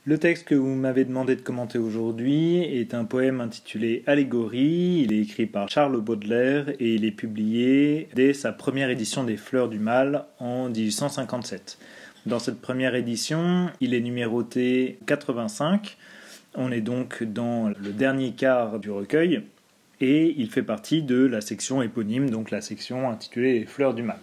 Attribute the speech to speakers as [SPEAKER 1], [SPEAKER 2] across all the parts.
[SPEAKER 1] Le texte que vous m'avez demandé de commenter aujourd'hui est un poème intitulé Allégorie. Il est écrit par Charles Baudelaire et il est publié dès sa première édition des Fleurs du Mal en 1857. Dans cette première édition, il est numéroté 85. On est donc dans le dernier quart du recueil et il fait partie de la section éponyme, donc la section intitulée Les Fleurs du Mal.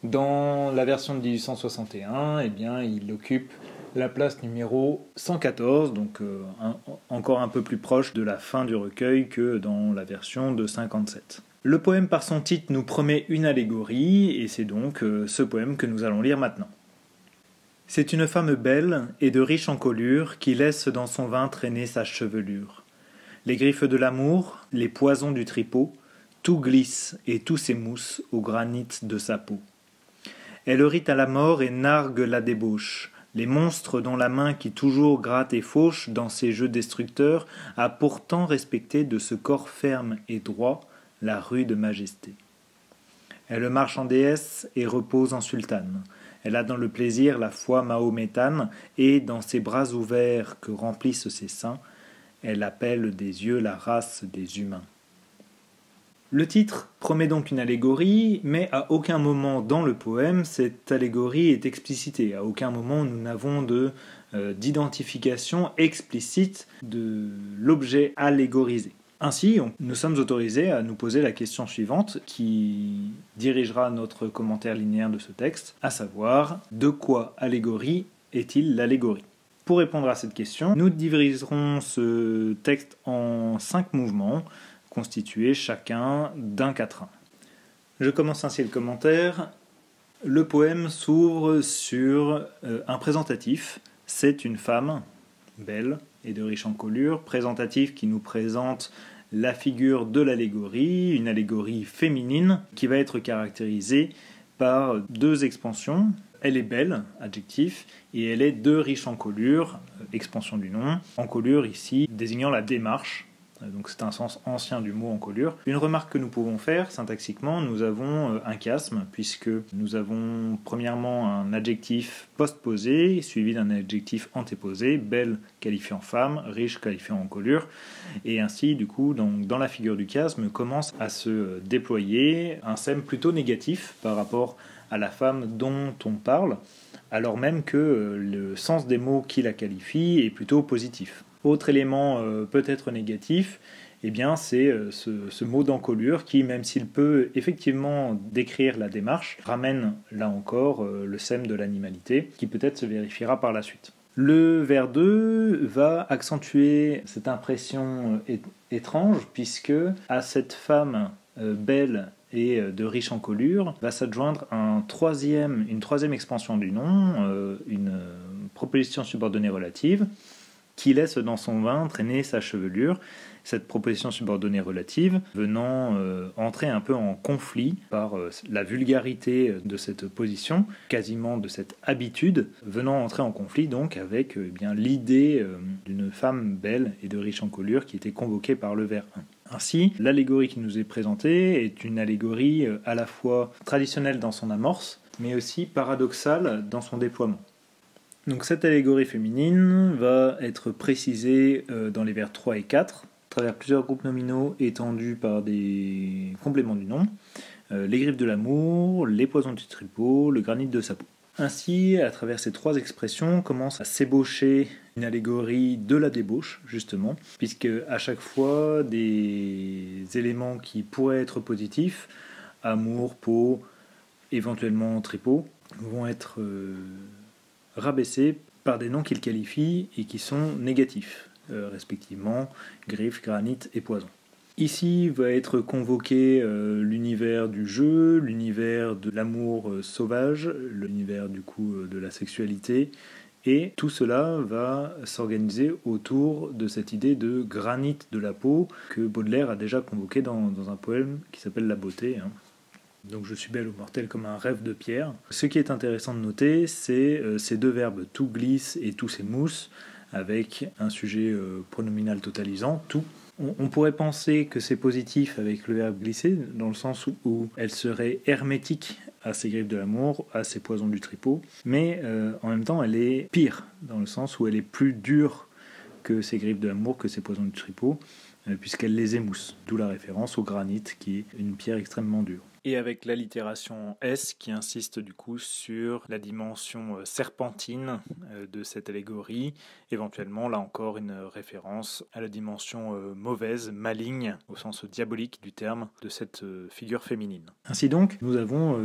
[SPEAKER 1] Dans la version de 1861, il occupe la place numéro 114, donc encore un peu plus proche de la fin du recueil que dans la version de 57. Le poème par son titre nous promet une allégorie, et c'est donc ce poème que nous allons lire maintenant. C'est une femme belle et de riche encolure qui laisse dans son vin traîner sa chevelure. Les griffes de l'amour, les poisons du tripot, tout glisse et tout s'émousse au granit de sa peau. Elle rit à la mort et nargue la débauche. Les monstres dont la main qui toujours gratte et fauche dans ses jeux destructeurs a pourtant respecté de ce corps ferme et droit la rude majesté. Elle marche en déesse et repose en sultane. Elle a dans le plaisir la foi mahométane et dans ses bras ouverts que remplissent ses seins, elle appelle des yeux la race des humains. Le titre promet donc une allégorie, mais à aucun moment dans le poème, cette allégorie est explicitée. À aucun moment, nous n'avons d'identification explicite de l'objet allégorisé. Ainsi, nous sommes autorisés à nous poser la question suivante, qui dirigera notre commentaire linéaire de ce texte, à savoir, de quoi allégorie est-il l'allégorie ? Pour répondre à cette question, nous diviserons ce texte en 5 mouvements, constitués chacun d'un quatrain. Je commence ainsi le commentaire. Le poème s'ouvre sur un présentatif. C'est une femme, belle et de riche encolure, présentatif qui nous présente la figure de l'allégorie, une allégorie féminine qui va être caractérisée par 2 expansions. Elle est belle, adjectif, et elle est de riche encolure, expansion du nom. Encolure ici désignant la démarche. Donc c'est un sens ancien du mot encolure. Une remarque que nous pouvons faire, syntaxiquement, nous avons un chiasme, puisque nous avons premièrement un adjectif postposé, suivi d'un adjectif antéposé, belle qualifiant femme, riche qualifiant encolure, et ainsi, du coup, dans la figure du chiasme, commence à se déployer un sème plutôt négatif par rapport à la femme dont on parle, alors même que le sens des mots qui la qualifient est plutôt positif. Autre élément peut-être négatif, c'est ce mot d'encolure qui, même s'il peut effectivement décrire la démarche, ramène là encore le sème de l'animalité, qui peut-être se vérifiera par la suite. Le vers 2 va accentuer cette impression étrange, puisque à cette femme belle et de riche encolure va s'adjoindre une troisième expansion du nom, une proposition subordonnée relative, qui laisse dans son vin traîner sa chevelure. Cette proposition subordonnée relative venant entrer un peu en conflit par la vulgarité de cette position, quasiment de cette habitude, venant entrer en conflit donc avec l'idée d'une femme belle et de riche encolure qui était convoquée par le vers 1. Ainsi, l'allégorie qui nous est présentée est une allégorie à la fois traditionnelle dans son amorce, mais aussi paradoxale dans son déploiement. Donc cette allégorie féminine va être précisée dans les vers 3 et 4, à travers plusieurs groupes nominaux étendus par des compléments du nom, les griffes de l'amour, les poisons du tripot, le granit de sa peau. Ainsi, à travers ces 3 expressions, commence à s'ébaucher une allégorie de la débauche, justement, puisque à chaque fois, des éléments qui pourraient être positifs, amour, peau, éventuellement tripot, vont être rabaissés par des noms qu'ils qualifient et qui sont négatifs, respectivement griffes, granit et poison. Ici va être convoqué l'univers du jeu, l'univers de l'amour sauvage, l'univers du coup de la sexualité, et tout cela va s'organiser autour de cette idée de granit de la peau que Baudelaire a déjà convoqué dans un poème qui s'appelle La Beauté. Donc je suis belle ou mortelle comme un rêve de pierre. Ce qui est intéressant de noter, c'est ces 2 verbes tout glisse et tout s'émousse, avec un sujet pronominal totalisant, tout. On pourrait penser que c'est positif avec le verbe glisser, dans le sens où elle serait hermétique à ses griffes de l'amour, à ses poisons du tripot, mais en même temps elle est pire, dans le sens où elle est plus dure que ses griffes de l'amour, que ses poisons du tripot, puisqu'elle les émousse, d'où la référence au granit, qui est une pierre extrêmement dure. Et avec l'allitération S qui insiste du coup sur la dimension serpentine de cette allégorie, éventuellement là encore une référence à la dimension mauvaise, maligne, au sens diabolique du terme, de cette figure féminine. Ainsi donc, nous avons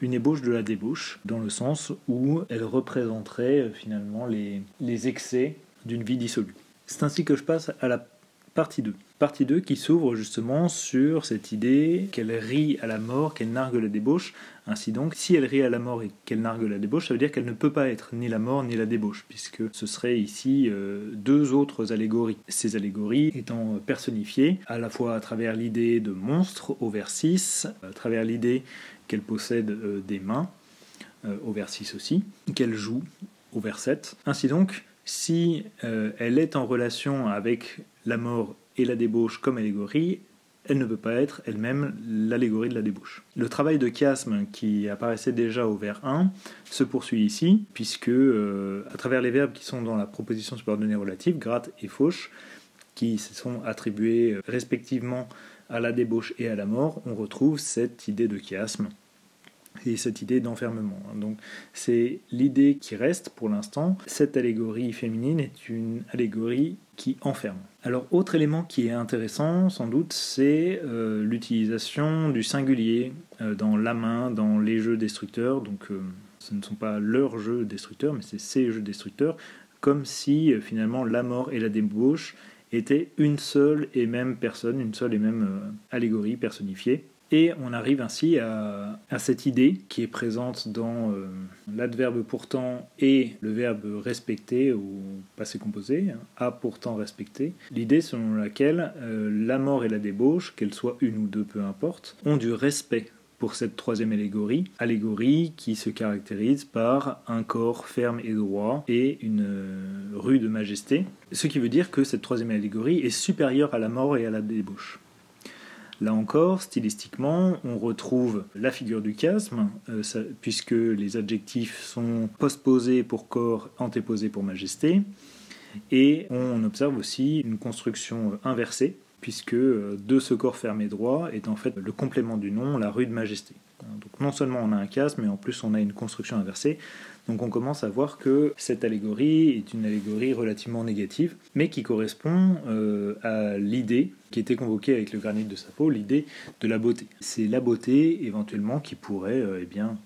[SPEAKER 1] une ébauche de la débauche, dans le sens où elle représenterait finalement les excès d'une vie dissolue. C'est ainsi que je passe à la partie 2. Partie 2 qui s'ouvre justement sur cette idée qu'elle rit à la mort, qu'elle nargue la débauche. Ainsi donc, si elle rit à la mort et qu'elle nargue la débauche, ça veut dire qu'elle ne peut pas être ni la mort ni la débauche, puisque ce serait ici deux autres allégories. Ces allégories étant personnifiées à la fois à travers l'idée de monstre au vers 6, à travers l'idée qu'elle possède des mains au vers 6 aussi, qu'elle joue au vers 7. Ainsi donc, si elle est en relation avec la mort et la débauche comme allégorie, elle ne peut pas être elle-même l'allégorie de la débauche. Le travail de chiasme qui apparaissait déjà au vers 1 se poursuit ici, puisque à travers les verbes qui sont dans la proposition subordonnée relative, gratte et fauche, qui se sont attribués respectivement à la débauche et à la mort, on retrouve cette idée de chiasme et cette idée d'enfermement. Donc c'est l'idée qui reste pour l'instant. Cette allégorie féminine est une allégorie qui enferme. Alors autre élément qui est intéressant sans doute, c'est l'utilisation du singulier dans la main, dans les jeux destructeurs. Donc ce ne sont pas leurs jeux destructeurs, mais c'est ces jeux destructeurs, comme si finalement la mort et la débauche étaient une seule et même personne, une seule et même allégorie personnifiée. Et on arrive ainsi à cette idée qui est présente dans l'adverbe pourtant et le verbe respecter au passé composé, a pourtant respecté. L'idée selon laquelle la mort et la débauche, qu'elles soient une ou deux, peu importe, ont du respect pour cette troisième allégorie qui se caractérise par un corps ferme et droit et une rude majesté, ce qui veut dire que cette troisième allégorie est supérieure à la mort et à la débauche. Là encore, stylistiquement, on retrouve la figure du chiasme, puisque les adjectifs sont postposés pour corps, antéposés pour majesté, et on observe aussi une construction inversée, puisque de ce corps fermé droit est en fait le complément du nom, la rude majesté. Donc non seulement on a un chiasme, mais en plus on a une construction inversée. Donc on commence à voir que cette allégorie est une allégorie relativement négative, mais qui correspond à l'idée qui était convoquée avec le granit de Sappho, l'idée de la beauté. C'est la beauté éventuellement qui pourrait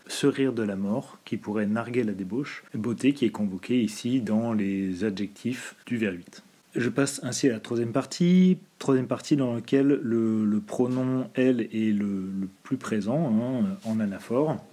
[SPEAKER 1] se rire de la mort, qui pourrait narguer la débauche, beauté qui est convoquée ici dans les adjectifs du vers 8. Je passe ainsi à la troisième partie dans laquelle le pronom « elle » est le plus présent en anaphore.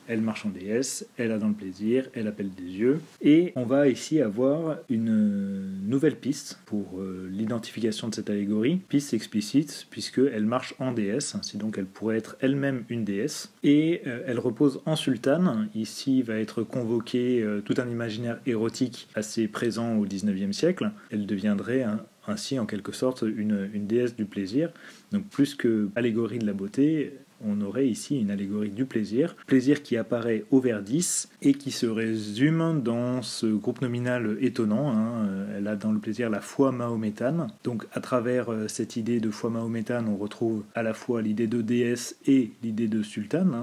[SPEAKER 1] Elle marche en déesse, elle a dans le plaisir, elle appelle des yeux. Et on va ici avoir une nouvelle piste pour l'identification de cette allégorie, piste explicite, puisqu'elle marche en déesse, ainsi donc elle pourrait être elle-même une déesse. Et elle repose en sultane. Ici va être convoqué tout un imaginaire érotique assez présent au XIXe siècle. Elle deviendrait ainsi en quelque sorte une déesse du plaisir. Donc plus que allégorie de la beauté, on aurait ici une allégorie du plaisir qui apparaît au vers 10 et qui se résume dans ce groupe nominal étonnant. Elle a dans le plaisir la foi mahométane. Donc à travers cette idée de foi mahométane, on retrouve à la fois l'idée de déesse et l'idée de sultane.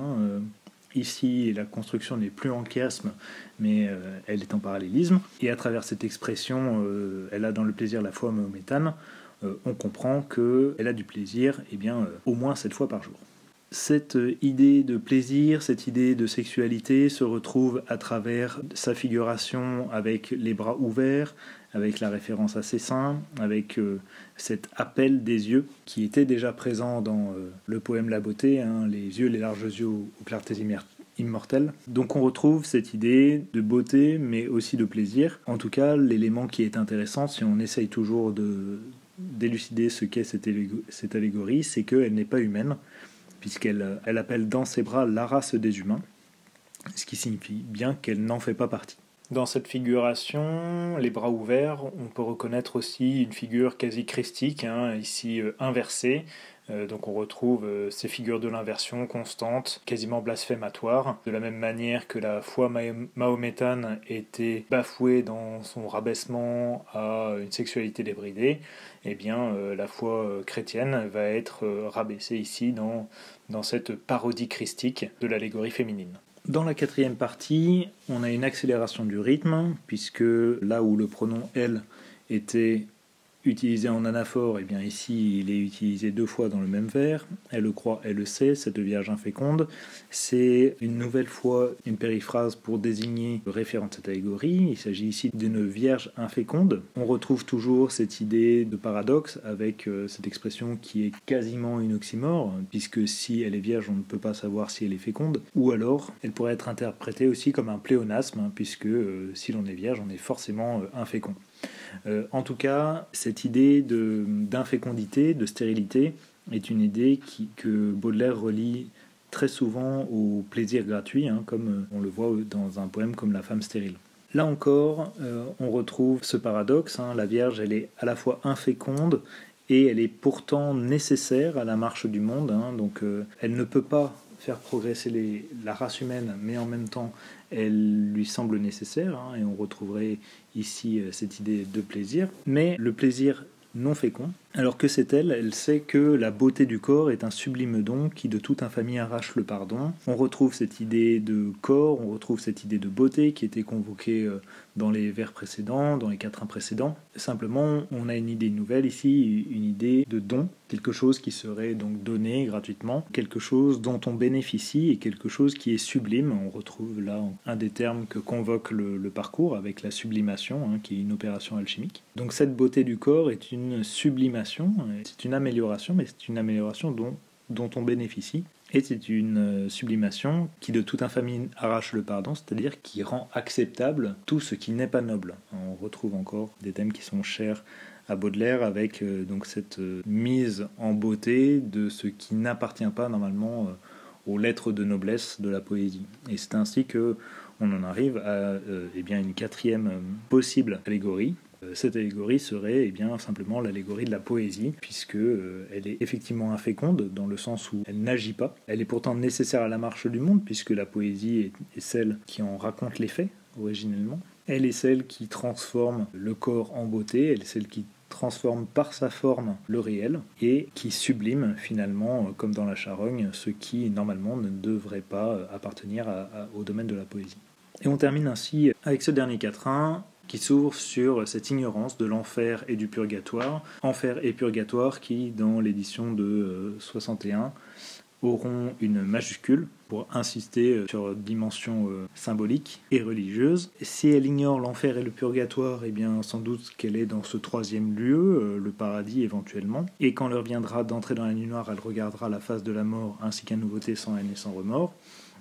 [SPEAKER 1] Ici, la construction n'est plus en chiasme, mais elle est en parallélisme. Et à travers cette expression, elle a dans le plaisir la foi mahométane, on comprend qu'elle a du plaisir au moins 7 fois par jour. Cette idée de plaisir, cette idée de sexualité se retrouve à travers sa figuration avec les bras ouverts, avec la référence à ses seins, avec cet appel des yeux qui était déjà présent dans le poème La Beauté, les yeux, les larges yeux aux clartés immortelles. Donc on retrouve cette idée de beauté mais aussi de plaisir. En tout cas, l'élément qui est intéressant, si on essaye toujours d'élucider ce qu'est cette allégorie, c'est qu'elle n'est pas humaine, puisqu'elle appelle dans ses bras la race des humains, ce qui signifie bien qu'elle n'en fait pas partie. Dans cette figuration, les bras ouverts, on peut reconnaître aussi une figure quasi christique, ici inversée, Donc on retrouve ces figures de l'inversion constantes, quasiment blasphématoires, de la même manière que la foi mahométane était bafouée dans son rabaissement à une sexualité débridée, eh bien la foi chrétienne va être rabaissée ici dans cette parodie christique de l'allégorie féminine. Dans la quatrième partie, on a une accélération du rythme, puisque là où le pronom « elle » était utilisé en anaphore, et bien ici il est utilisé 2 fois dans le même vers. Elle le croit, elle le sait, cette vierge inféconde. C'est une nouvelle fois une périphrase pour désigner le référent de cette allégorie. Il s'agit ici d'une vierge inféconde. On retrouve toujours cette idée de paradoxe avec cette expression qui est quasiment une oxymore, puisque si elle est vierge, on ne peut pas savoir si elle est féconde. Ou alors, elle pourrait être interprétée aussi comme un pléonasme, puisque si l'on est vierge, on est forcément infécond. En tout cas, cette idée d'infécondité, de stérilité, est une idée que Baudelaire relie très souvent au plaisir gratuit, comme on le voit dans un poème comme La femme stérile. Là encore, on retrouve ce paradoxe. La Vierge, elle est à la fois inféconde et elle est pourtant nécessaire à la marche du monde. Donc, elle ne peut pas faire progresser la race humaine, mais en même temps, elle lui semble nécessaire, et on retrouverait ici cette idée de plaisir. Mais le plaisir non fécond, alors que c'est elle, elle sait que la beauté du corps est un sublime don qui de toute infamie arrache le pardon. On retrouve cette idée de corps, on retrouve cette idée de beauté qui était convoquée dans les vers précédents, dans les quatrains précédents. Simplement, on a une idée nouvelle ici, une idée de don, quelque chose qui serait donc donné gratuitement, quelque chose dont on bénéficie et quelque chose qui est sublime. On retrouve là un des termes que convoque le parcours avec la sublimation, qui est une opération alchimique. Donc cette beauté du corps est une sublimation, c'est une amélioration, mais c'est une amélioration dont on bénéficie. Et c'est une sublimation qui de toute infamie arrache le pardon, c'est-à-dire qui rend acceptable tout ce qui n'est pas noble. On retrouve encore des thèmes qui sont chers à Baudelaire avec donc cette mise en beauté de ce qui n'appartient pas normalement aux lettres de noblesse de la poésie. Et c'est ainsi que on en arrive à une quatrième possible allégorie. Cette allégorie serait simplement l'allégorie de la poésie, puisque elle est effectivement inféconde, dans le sens où elle n'agit pas. Elle est pourtant nécessaire à la marche du monde, puisque la poésie est celle qui en raconte les faits, originellement. Elle est celle qui transforme le corps en beauté, elle est celle qui transforme par sa forme le réel, et qui sublime finalement, comme dans la charogne, ce qui normalement ne devrait pas appartenir au domaine de la poésie. Et on termine ainsi avec ce dernier quatrain, qui s'ouvre sur cette ignorance de l'enfer et du purgatoire. Enfer et purgatoire qui, dans l'édition de 61, auront une majuscule pour insister sur leur dimension symbolique et religieuse. Si elle ignore l'enfer et le purgatoire, sans doute qu'elle est dans ce troisième lieu, le paradis éventuellement. Et quand l'heure viendra d'entrer dans la nuit noire, elle regardera la face de la mort ainsi qu'à nouveauté sans haine et sans remords.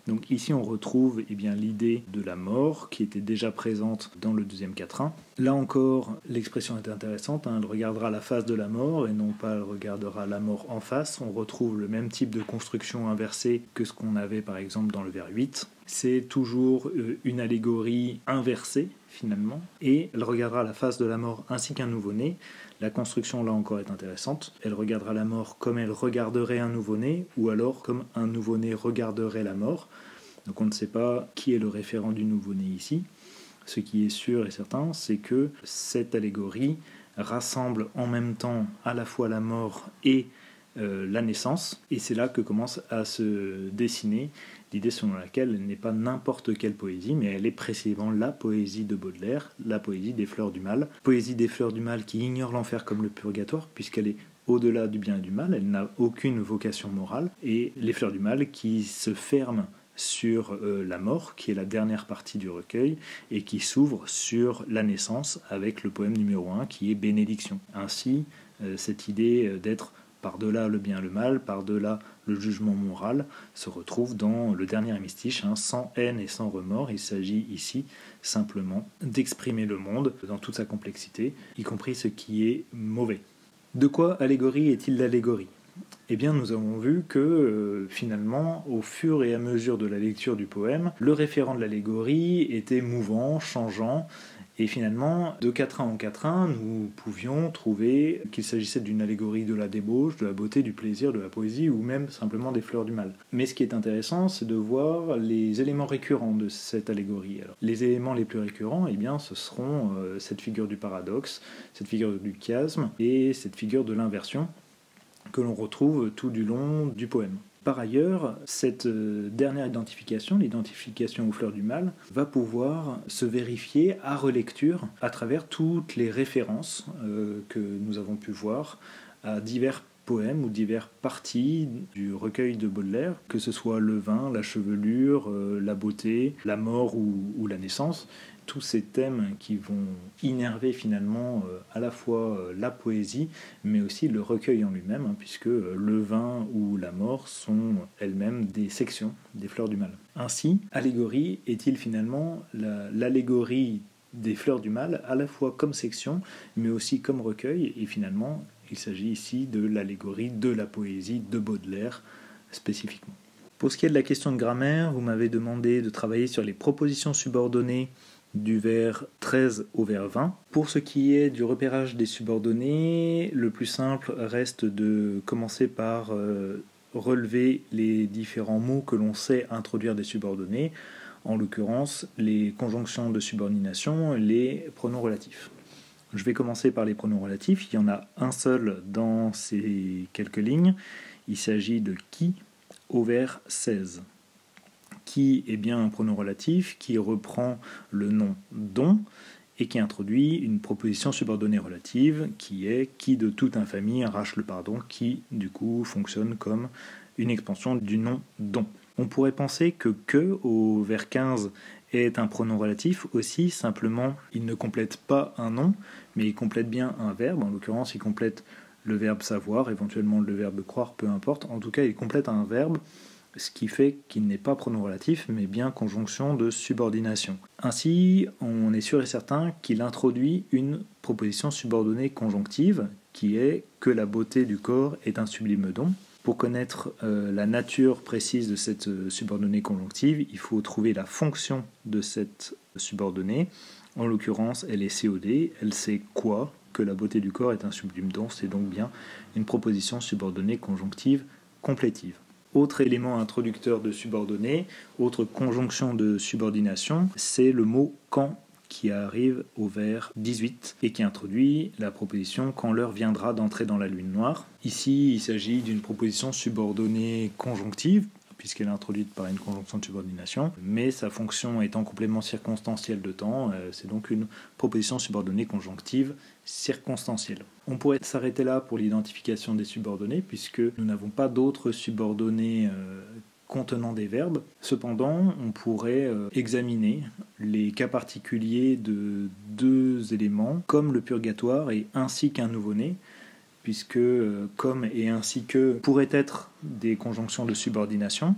[SPEAKER 1] Donc ici on retrouve l'idée de la mort qui était déjà présente dans le deuxième quatrain. Là encore, l'expression est intéressante, elle regardera la face de la mort et non pas elle regardera la mort en face. On retrouve le même type de construction inversée que ce qu'on avait par exemple dans le vers 8. C'est toujours une allégorie inversée finalement, et elle regardera la face de la mort ainsi qu'un nouveau-né. La construction là encore est intéressante. Elle regardera la mort comme elle regarderait un nouveau-né, ou alors comme un nouveau-né regarderait la mort. Donc on ne sait pas qui est le référent du nouveau-né ici. Ce qui est sûr et certain, c'est que cette allégorie rassemble en même temps à la fois la mort et la naissance, et c'est là que commence à se dessiner l'idée selon laquelle elle n'est pas n'importe quelle poésie, mais elle est précisément la poésie de Baudelaire, la poésie des fleurs du mal. Poésie des fleurs du mal qui ignore l'enfer comme le purgatoire, puisqu'elle est au-delà du bien et du mal, elle n'a aucune vocation morale, et les fleurs du mal qui se ferment sur la mort, qui est la dernière partie du recueil, et qui s'ouvre sur la naissance avec le poème numéro 1 qui est Bénédiction. Ainsi, cette idée d'être par-delà le bien et le mal, par-delà le jugement moral, se retrouve dans le dernier hémistiche, sans haine et sans remords. Il s'agit ici simplement d'exprimer le monde dans toute sa complexité, y compris ce qui est mauvais. De quoi allégorie est-il l'allégorie ? Nous avons vu que finalement, au fur et à mesure de la lecture du poème, le référent de l'allégorie était mouvant, changeant, Et finalement, de quatrain en quatrain, nous pouvions trouver qu'il s'agissait d'une allégorie de la débauche, de la beauté, du plaisir, de la poésie, ou même simplement des fleurs du mal. Mais ce qui est intéressant, c'est de voir les éléments récurrents de cette allégorie. Alors, les éléments les plus récurrents, eh bien, ce seront cette figure du paradoxe, cette figure du chiasme, et cette figure de l'inversion, que l'on retrouve tout du long du poème. Par ailleurs, cette dernière identification, l'identification aux fleurs du mal, va pouvoir se vérifier à relecture à travers toutes les références que nous avons pu voir à divers poèmes ou diverses parties du recueil de Baudelaire, que ce soit le vin, la chevelure, la beauté, la mort ou la naissance. Tous ces thèmes qui vont innerver finalement à la fois la poésie, mais aussi le recueil en lui-même, puisque le vin ou la mort sont elles-mêmes des sections des fleurs du mal. Ainsi, allégorie est-il finalement l'allégorie des fleurs du mal, à la fois comme section, mais aussi comme recueil, et finalement, il s'agit ici de l'allégorie de la poésie de Baudelaire spécifiquement. Pour ce qui est de la question de grammaire, vous m'avez demandé de travailler sur les propositions subordonnées du vers 13 au vers 20. Pour ce qui est du repérage des subordonnés, le plus simple reste de commencer par relever les différents mots que l'on sait introduire des subordonnés, en l'occurrence les conjonctions de subordination, les pronoms relatifs. Je vais commencer par les pronoms relatifs. Il y en a un seul dans ces quelques lignes. Il s'agit de qui au vers 16. Qui est bien un pronom relatif qui reprend le nom dont et qui introduit une proposition subordonnée relative qui est qui de toute infamie arrache le pardon, qui du coup fonctionne comme une expansion du nom dont. On pourrait penser que au vers 15 est un pronom relatif aussi, simplement il ne complète pas un nom, mais il complète bien un verbe, en l'occurrence il complète le verbe savoir, éventuellement le verbe croire, peu importe, en tout cas il complète un verbe, ce qui fait qu'il n'est pas pronom relatif, mais bien conjonction de subordination. Ainsi, on est sûr et certain qu'il introduit une proposition subordonnée conjonctive, qui est que la beauté du corps est un sublime don. Pour connaître la nature précise de cette subordonnée conjonctive, il faut trouver la fonction de cette subordonnée. En l'occurrence, elle est COD, elle sait quoi? Que la beauté du corps est un sublime don, c'est donc bien une proposition subordonnée conjonctive complétive. Autre élément introducteur de subordonnée, autre conjonction de subordination, c'est le mot quand qui arrive au vers 18 et qui introduit la proposition quand l'heure viendra d'entrer dans la lune noire. Ici, il s'agit d'une proposition subordonnée conjonctive, puisqu'elle est introduite par une conjonction de subordination, mais sa fonction étant complément circonstanciel de temps, c'est donc une proposition subordonnée conjonctive circonstancielle. On pourrait s'arrêter là pour l'identification des subordonnés, puisque nous n'avons pas d'autres subordonnés contenant des verbes. Cependant, on pourrait examiner les cas particuliers de deux éléments, comme le purgatoire et ainsi qu'un nouveau-né, puisque comme et ainsi que pourraient être des conjonctions de subordination.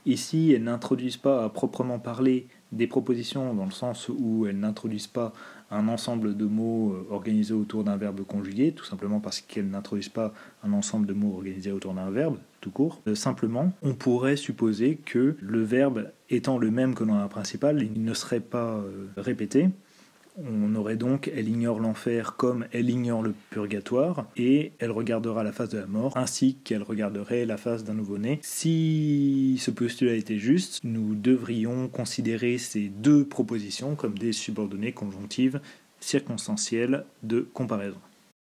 [SPEAKER 1] Ici, elles n'introduisent pas à proprement parler des propositions dans le sens où elles n'introduisent pas un ensemble de mots organisés autour d'un verbe conjugué, tout simplement parce qu'elles n'introduisent pas un ensemble de mots organisés autour d'un verbe, tout court. Simplement, on pourrait supposer que le verbe étant le même que dans la principale, il ne serait pas répété. On aurait donc elle ignore l'enfer comme elle ignore le purgatoire et elle regardera la face de la mort ainsi qu'elle regarderait la face d'un nouveau-né. Si ce postulat était juste, nous devrions considérer ces deux propositions comme des subordonnées conjonctives circonstancielles de comparaison.